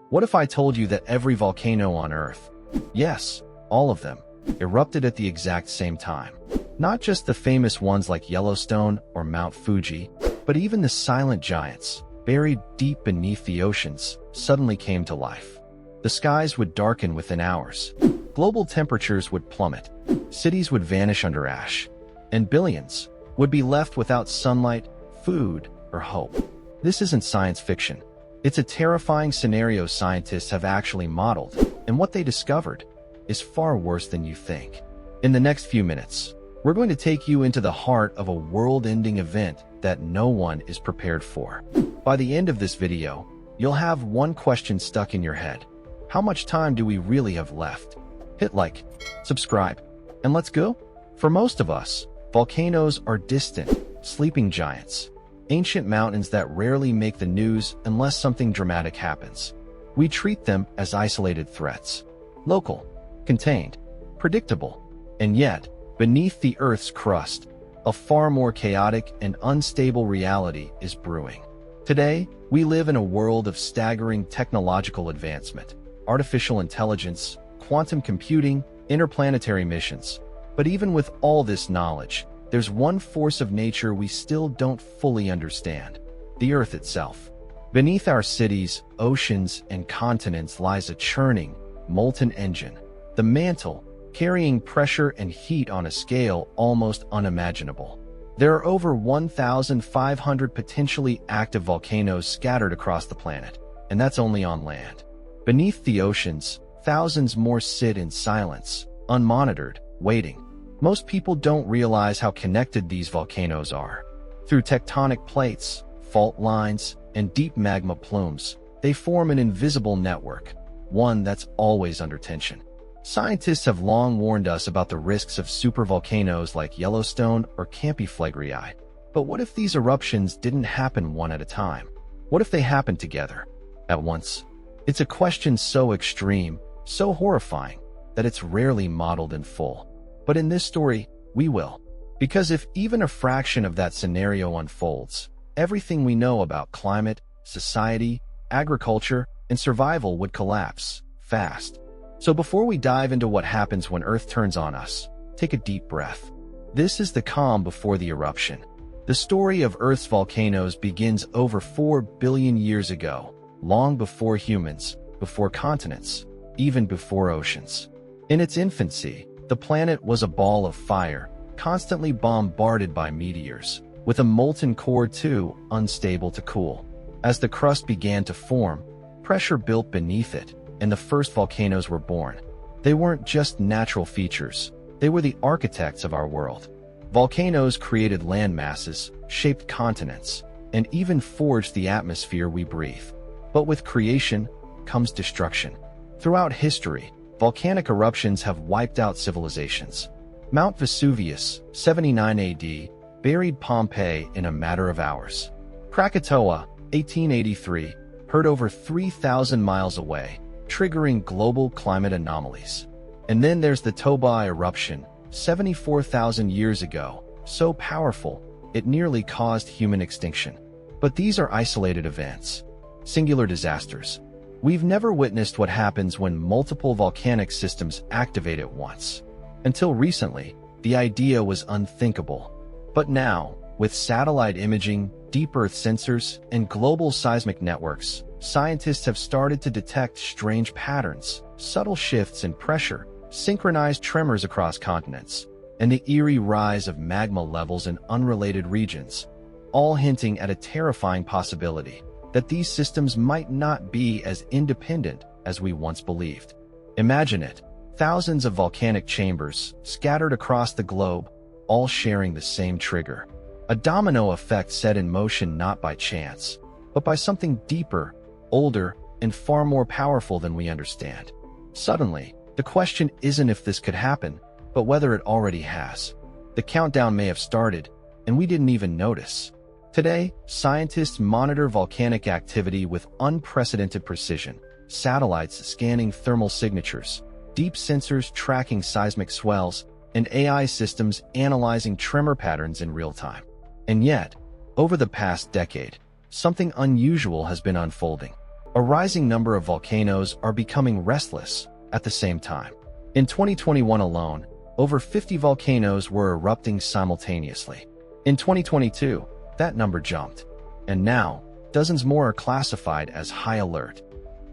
What if I told you that every volcano on Earth, yes, all of them, erupted at the exact same time? Not just the famous ones like Yellowstone or Mount Fuji, but even the silent giants, buried deep beneath the oceans, suddenly came to life. The skies would darken within hours. Global temperatures would plummet. Cities would vanish under ash. And billions would be left without sunlight, food, or hope. This isn't science fiction. It's a terrifying scenario scientists have actually modeled, and what they discovered is far worse than you think. In the next few minutes, we're going to take you into the heart of a world-ending event that no one is prepared for. By the end of this video, you'll have one question stuck in your head. How much time do we really have left? Hit like, subscribe, and let's go. For most of us, volcanoes are distant, sleeping giants. Ancient mountains that rarely make the news unless something dramatic happens. We treat them as isolated threats. Local, contained, predictable. And yet, beneath the Earth's crust, a far more chaotic and unstable reality is brewing. Today, we live in a world of staggering technological advancement, artificial intelligence, quantum computing, interplanetary missions. But even with all this knowledge, there's one force of nature we still don't fully understand: the Earth itself. Beneath our cities, oceans, and continents lies a churning, molten engine, the mantle, carrying pressure and heat on a scale almost unimaginable. There are over 1,500 potentially active volcanoes scattered across the planet, and that's only on land. Beneath the oceans, thousands more sit in silence, unmonitored, waiting. Most people don't realize how connected these volcanoes are. Through tectonic plates, fault lines, and deep magma plumes, they form an invisible network, one that's always under tension. Scientists have long warned us about the risks of supervolcanoes like Yellowstone or Campiflagrii. But what if these eruptions didn't happen one at a time? What if they happened together, at once? It's a question so extreme, so horrifying, that it's rarely modeled in full. But in this story, we will. Because if even a fraction of that scenario unfolds, everything we know about climate, society, agriculture, and survival would collapse, fast. So before we dive into what happens when Earth turns on us, take a deep breath. This is the calm before the eruption. The story of Earth's volcanoes begins over 4 billion years ago, long before humans, before continents, even before oceans. In its infancy, the planet was a ball of fire, constantly bombarded by meteors, with a molten core too unstable to cool. As the crust began to form, pressure built beneath it, and the first volcanoes were born. They weren't just natural features, they were the architects of our world. Volcanoes created land masses, shaped continents, and even forged the atmosphere we breathe. But with creation comes destruction. Throughout history, volcanic eruptions have wiped out civilizations. Mount Vesuvius, 79 AD, buried Pompeii in a matter of hours. Krakatoa, 1883, heard over 3,000 miles away, triggering global climate anomalies. And then there's the Toba eruption, 74,000 years ago, so powerful, it nearly caused human extinction. But these are isolated events, singular disasters. We've never witnessed what happens when multiple volcanic systems activate at once. Until recently, the idea was unthinkable. But now, with satellite imaging, deep Earth sensors, and global seismic networks, scientists have started to detect strange patterns, subtle shifts in pressure, synchronized tremors across continents, and the eerie rise of magma levels in unrelated regions, all hinting at a terrifying possibility that these systems might not be as independent as we once believed. Imagine it, thousands of volcanic chambers scattered across the globe, all sharing the same trigger. A domino effect set in motion not by chance, but by something deeper, older, and far more powerful than we understand. Suddenly, the question isn't if this could happen, but whether it already has. The countdown may have started, and we didn't even notice. Today, scientists monitor volcanic activity with unprecedented precision, satellites scanning thermal signatures, deep sensors tracking seismic swells, and AI systems analyzing tremor patterns in real time. And yet, over the past decade, something unusual has been unfolding. A rising number of volcanoes are becoming restless at the same time. In 2021 alone, over 50 volcanoes were erupting simultaneously. In 2022, that number jumped. And now, dozens more are classified as high alert.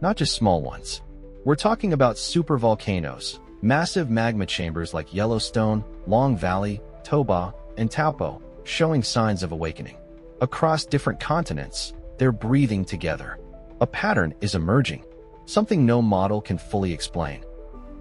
Not just small ones. We're talking about supervolcanoes, massive magma chambers like Yellowstone, Long Valley, Toba, and Taupō, showing signs of awakening. Across different continents, they're breathing together. A pattern is emerging, something no model can fully explain.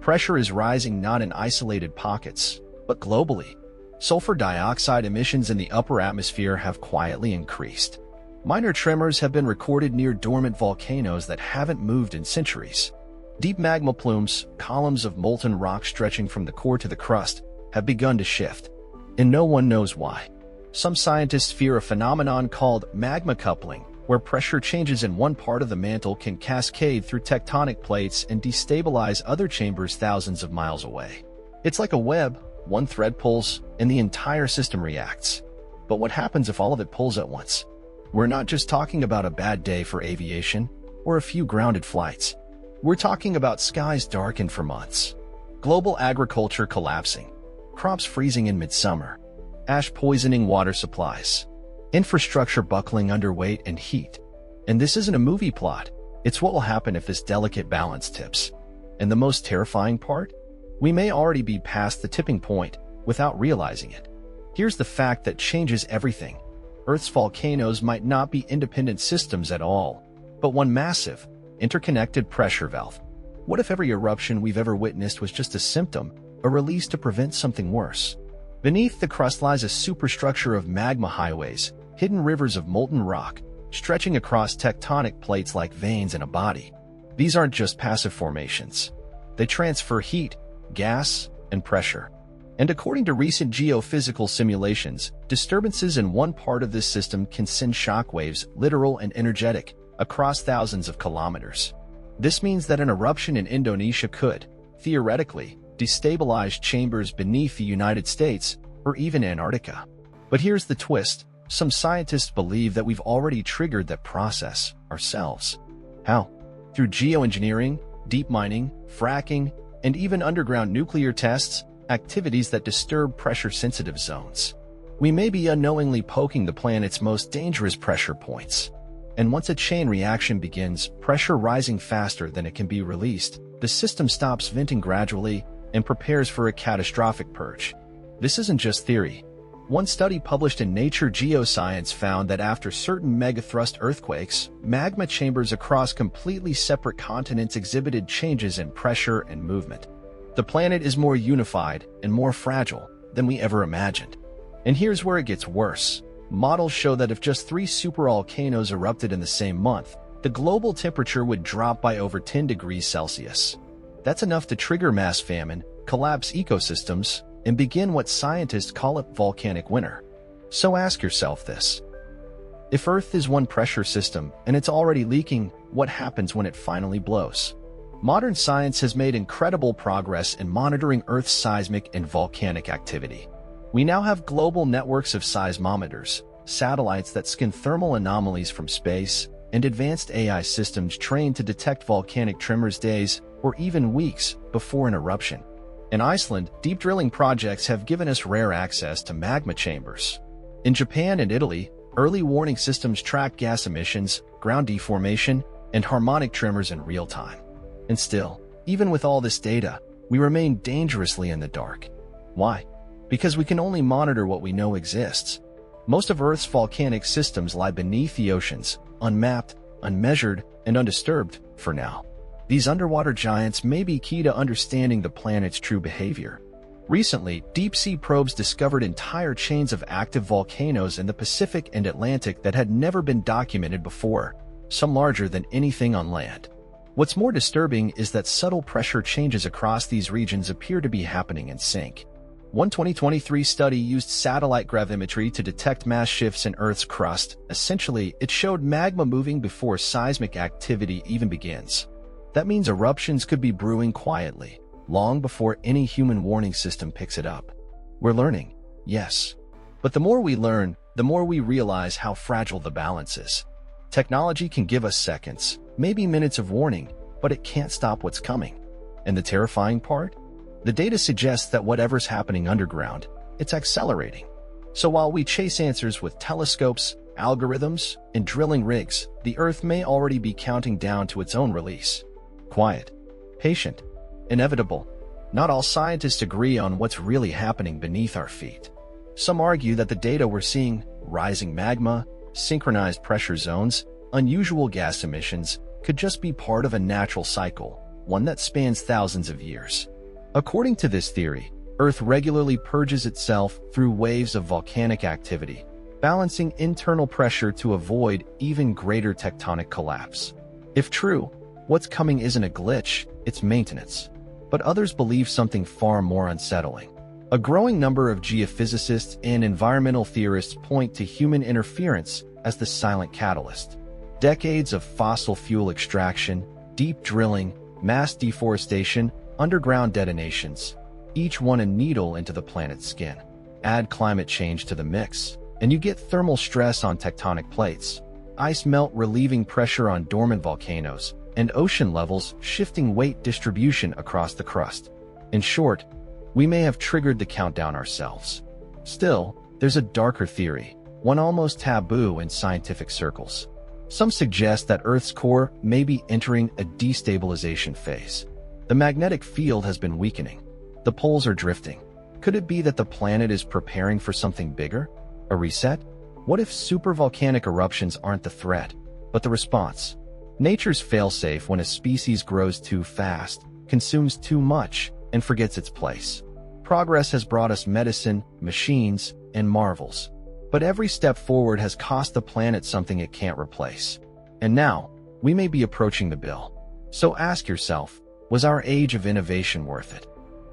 Pressure is rising not in isolated pockets, but globally. Sulfur dioxide emissions in the upper atmosphere have quietly increased. Minor tremors have been recorded near dormant volcanoes that haven't moved in centuries. Deep magma plumes, columns of molten rock stretching from the core to the crust, have begun to shift. And no one knows why. Some scientists fear a phenomenon called magma coupling, where pressure changes in one part of the mantle can cascade through tectonic plates and destabilize other chambers thousands of miles away. It's like a web, one thread pulls, and the entire system reacts. But what happens if all of it pulls at once? We're not just talking about a bad day for aviation or a few grounded flights. We're talking about skies darkened for months, global agriculture collapsing, crops freezing in midsummer, ash poisoning water supplies, infrastructure buckling under weight and heat. And this isn't a movie plot. It's what will happen if this delicate balance tips. And the most terrifying part? We may already be past the tipping point without realizing it. Here's the fact that changes everything. Earth's volcanoes might not be independent systems at all, but one massive, interconnected pressure valve. What if every eruption we've ever witnessed was just a symptom, a release to prevent something worse? Beneath the crust lies a superstructure of magma highways, hidden rivers of molten rock, stretching across tectonic plates like veins in a body. These aren't just passive formations. They transfer heat, gas, and pressure. And according to recent geophysical simulations, disturbances in one part of this system can send shockwaves, literal and energetic, across thousands of kilometers. This means that an eruption in Indonesia could, theoretically, destabilize chambers beneath the United States or even Antarctica. But here's the twist. Some scientists believe that we've already triggered that process ourselves. How? Through geoengineering, deep mining, fracking, and even underground nuclear tests, activities that disturb pressure-sensitive zones. We may be unknowingly poking the planet's most dangerous pressure points. And once a chain reaction begins, pressure rising faster than it can be released, the system stops venting gradually and prepares for a catastrophic purge. This isn't just theory. One study published in Nature Geoscience found that after certain megathrust earthquakes, magma chambers across completely separate continents exhibited changes in pressure and movement. The planet is more unified and more fragile than we ever imagined. And here's where it gets worse. Models show that if just 3 supervolcanoes erupted in the same month, the global temperature would drop by over 10 degrees Celsius. That's enough to trigger mass famine, collapse ecosystems, and begin what scientists call a volcanic winter. So ask yourself this. If Earth is one pressure system and it's already leaking, what happens when it finally blows? Modern science has made incredible progress in monitoring Earth's seismic and volcanic activity. We now have global networks of seismometers, satellites that scan thermal anomalies from space, and advanced AI systems trained to detect volcanic tremors days or even weeks before an eruption. In Iceland, deep drilling projects have given us rare access to magma chambers. In Japan and Italy, early warning systems track gas emissions, ground deformation, and harmonic tremors in real time. And still, even with all this data, we remain dangerously in the dark. Why? Because we can only monitor what we know exists. Most of Earth's volcanic systems lie beneath the oceans, unmapped, unmeasured, and undisturbed for now. These underwater giants may be key to understanding the planet's true behavior. Recently, deep-sea probes discovered entire chains of active volcanoes in the Pacific and Atlantic that had never been documented before, some larger than anything on land. What's more disturbing is that subtle pressure changes across these regions appear to be happening in sync. One 2023 study used satellite gravimetry to detect mass shifts in Earth's crust. Essentially, it showed magma moving before seismic activity even begins. That means eruptions could be brewing quietly, long before any human warning system picks it up. We're learning, yes. But the more we learn, the more we realize how fragile the balance is. Technology can give us seconds, maybe minutes of warning, but it can't stop what's coming. And the terrifying part? The data suggests that whatever's happening underground, it's accelerating. So while we chase answers with telescopes, algorithms, and drilling rigs, the Earth may already be counting down to its own release. Quiet, patient, inevitable. Not all scientists agree on what's really happening beneath our feet. Some argue that the data we're seeing, rising magma, synchronized pressure zones, unusual gas emissions, could just be part of a natural cycle, one that spans thousands of years. According to this theory, Earth regularly purges itself through waves of volcanic activity, balancing internal pressure to avoid even greater tectonic collapse. If true, what's coming isn't a glitch, it's maintenance. But others believe something far more unsettling. A growing number of geophysicists and environmental theorists point to human interference as the silent catalyst. Decades of fossil fuel extraction, deep drilling, mass deforestation, underground detonations, each one a needle into the planet's skin. Add climate change to the mix, and you get thermal stress on tectonic plates, ice melt relieving pressure on dormant volcanoes, and ocean levels shifting weight distribution across the crust. In short, we may have triggered the countdown ourselves. Still, there's a darker theory, one almost taboo in scientific circles. Some suggest that Earth's core may be entering a destabilization phase. The magnetic field has been weakening. The poles are drifting. Could it be that the planet is preparing for something bigger? A reset? What if supervolcanic eruptions aren't the threat, but the response? Nature's failsafe when a species grows too fast, consumes too much, and forgets its place. Progress has brought us medicine, machines, and marvels. But every step forward has cost the planet something it can't replace. And now, we may be approaching the bill. So ask yourself, was our age of innovation worth it?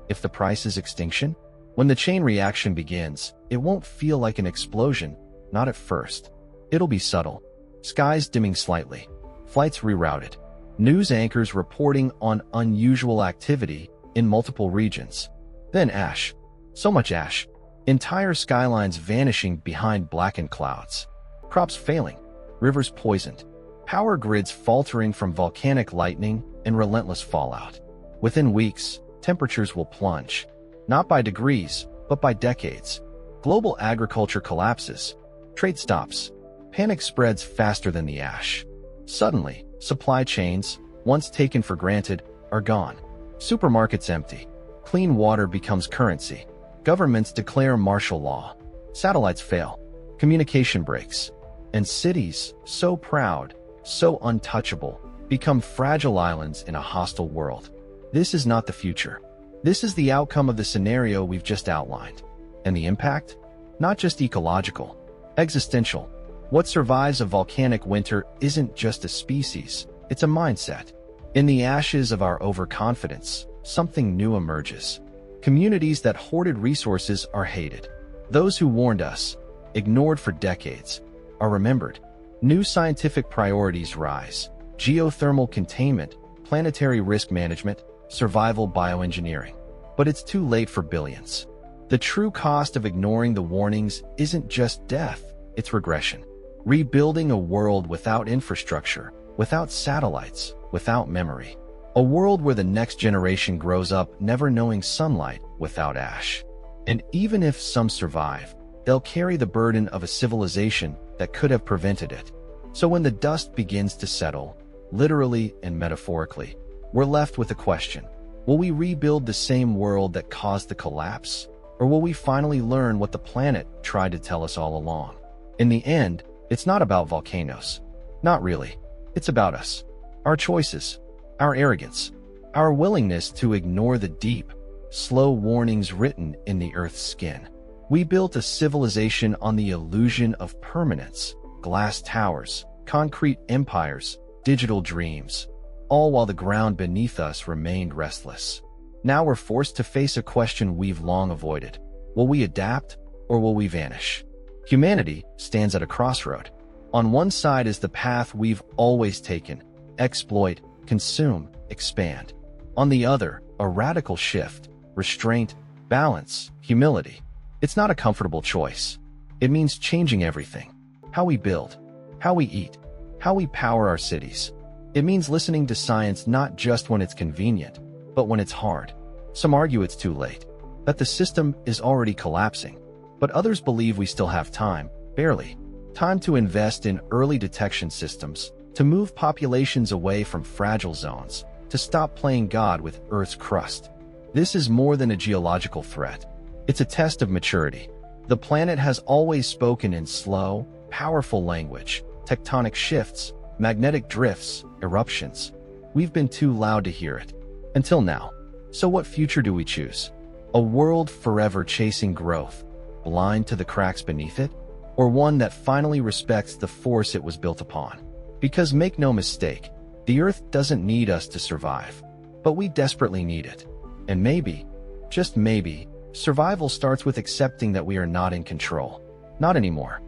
If the price is extinction? When the chain reaction begins, it won't feel like an explosion, not at first. It'll be subtle. Skies dimming slightly. Flights rerouted. News anchors reporting on unusual activity in multiple regions. Then ash. So much ash. Entire skylines vanishing behind blackened clouds. Crops failing. Rivers poisoned. Power grids faltering from volcanic lightning and relentless fallout. Within weeks, temperatures will plunge. Not by degrees, but by decades. Global agriculture collapses. Trade stops. Panic spreads faster than the ash. Suddenly, supply chains, once taken for granted, are gone. Supermarkets empty. Clean water becomes currency. Governments declare martial law. Satellites fail. Communication breaks. And cities, so proud, so untouchable, become fragile islands in a hostile world. This is not the future. This is the outcome of the scenario we've just outlined. And the impact? Not just ecological, existential. What survives a volcanic winter isn't just a species, it's a mindset. In the ashes of our overconfidence, something new emerges. Communities that hoarded resources are hated. Those who warned us, ignored for decades, are remembered. New scientific priorities rise. Geothermal containment, planetary risk management, survival bioengineering. But it's too late for billions. The true cost of ignoring the warnings isn't just death, it's regression. Rebuilding a world without infrastructure, without satellites, without memory. A world where the next generation grows up never knowing sunlight without ash. And even if some survive, they'll carry the burden of a civilization that could have prevented it. So when the dust begins to settle, literally and metaphorically, we're left with a question. Will we rebuild the same world that caused the collapse? Or will we finally learn what the planet tried to tell us all along? In the end, it's not about volcanoes. Not really. It's about us. Our choices. Our arrogance. Our willingness to ignore the deep, slow warnings written in the Earth's skin. We built a civilization on the illusion of permanence. Glass towers, concrete empires, digital dreams. All while the ground beneath us remained restless. Now we're forced to face a question we've long avoided. Will we adapt, or will we vanish? Humanity stands at a crossroad. On one side is the path we've always taken: exploit, consume, expand. On the other, a radical shift: restraint, balance, humility. It's not a comfortable choice. It means changing everything. How we build, how we eat, how we power our cities. It means listening to science not just when it's convenient, but when it's hard. Some argue it's too late, that the system is already collapsing, but others believe we still have time, barely. Time to invest in early detection systems, to move populations away from fragile zones, to stop playing God with Earth's crust. This is more than a geological threat. It's a test of maturity. The planet has always spoken in slow, powerful language: tectonic shifts, magnetic drifts, eruptions. We've been too loud to hear it. Until now. So what future do we choose? A world forever chasing growth, blind to the cracks beneath it? Or one that finally respects the force it was built upon? Because make no mistake, the Earth doesn't need us to survive, but we desperately need it. And maybe, just maybe, survival starts with accepting that we are not in control. Not anymore.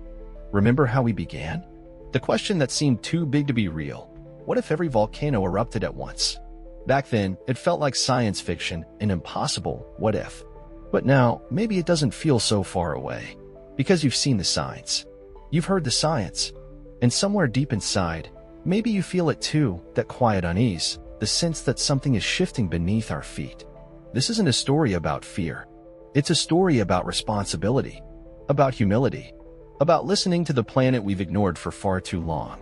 Remember how we began? The question that seemed too big to be real. What if every volcano erupted at once? Back then, it felt like science fiction, an impossible what if. But now, maybe it doesn't feel so far away. Because you've seen the signs. You've heard the science. And somewhere deep inside, maybe you feel it too, that quiet unease, the sense that something is shifting beneath our feet. This isn't a story about fear. It's a story about responsibility, about humility, about listening to the planet we've ignored for far too long.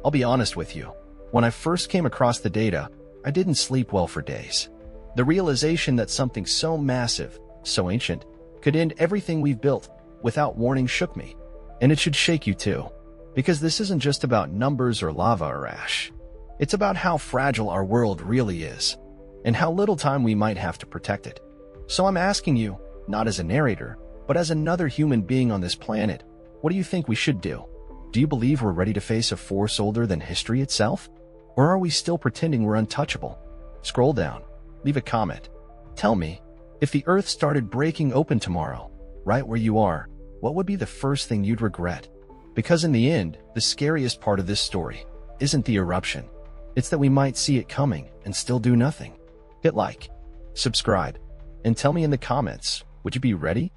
I'll be honest with you. When I first came across the data, I didn't sleep well for days. The realization that something so massive, so ancient, could end everything we've built without warning shook me. And it should shake you too. Because this isn't just about numbers or lava or ash. It's about how fragile our world really is, and how little time we might have to protect it. So I'm asking you, not as a narrator, but as another human being on this planet, what do you think we should do? Do you believe we're ready to face a force older than history itself? Or are we still pretending we're untouchable? Scroll down, leave a comment. Tell me, if the Earth started breaking open tomorrow, right where you are, what would be the first thing you'd regret? Because in the end, the scariest part of this story isn't the eruption. It's that we might see it coming and still do nothing. Hit like, subscribe, and tell me in the comments, would you be ready?